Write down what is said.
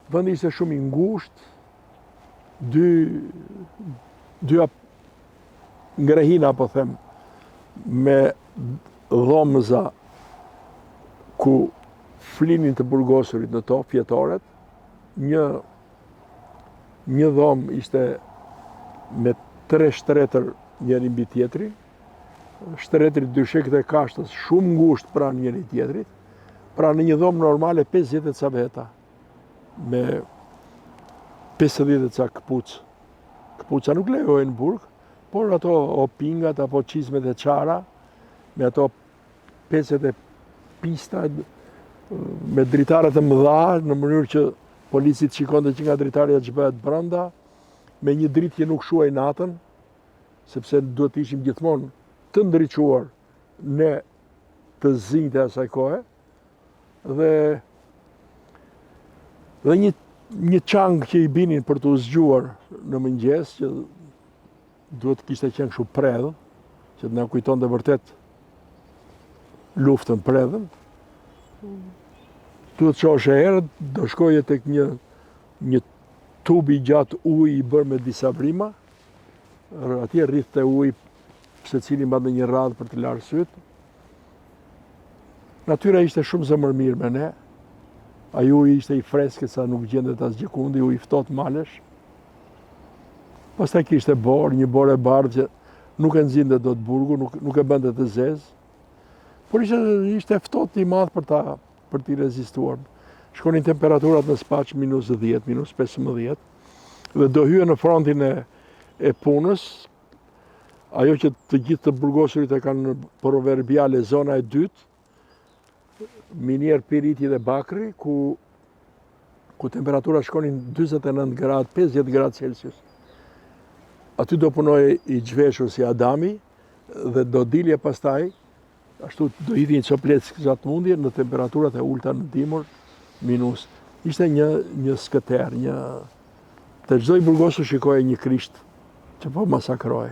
Vendi ishte shumë i ngushtë, dy ngrehina, po them, me dhomëza ku flinin të burgosurit në to, fjetoret. Një dhomë ishte me 3 shtretër njëri mbi tjetri, shtretërit dyshek dhe kashtës shumë ngushtë pranë njëri tjetrit, pra në një dhomë normale 50 ca veta, me 50 ca këpucë. Këpuca nuk lejojnë në burg, por ato opingat apo çizmet e çara, me ato 50 pista me dritare të mëdha, në mënyrë që policit shikonte që nga dritarja që bëhet brenda, me një dritë që nuk shuaj natën, sepse duhet të ishim gjithmonë të ndriçuar ne të zinjtë e asaj kohe, dhe një çang që i binin për të zgjuar në mëngjes, që duhet kishte qenë kështu predh, që të na kujtonte vërtet luftën predhën. Duhet të shohësh herët, do shkoje tek një tub i gjatë uji i bërë me disa brima, atje rrithte uji, secili mbante një radhë për të larë sytë. Natyra ishte shumë zemërmirë me ne. Ai uji ishte i freskët sa nuk gjendet asgjë kundi, uji ftohtë malesh. Pastaj kishte borë, një borë e bardhë që nuk e nxinte dot burgu, nuk e bënte të zezë. Por ishte ftohtë i madh për t'i rezistuar. Shkonin temperaturat në Spaç -10, -15, dhe do hyje në frontin e punës, ajo që të gjithë të burgosurit e kanë proverbiale zona e dytë, Minier, Piriti dhe Bakri, ku temperatura shkonin 49 gradë, 50 gradë Celsius. Aty do punoj i zhveshur si Adami, dhe do dilje pastaj, ashtu do hidhin coplecë gjatë mundje në temperaturat e ulta në dimër, minus. Ishte një skëter, të çdo i burgosur shikoje një krisht që po masakroi.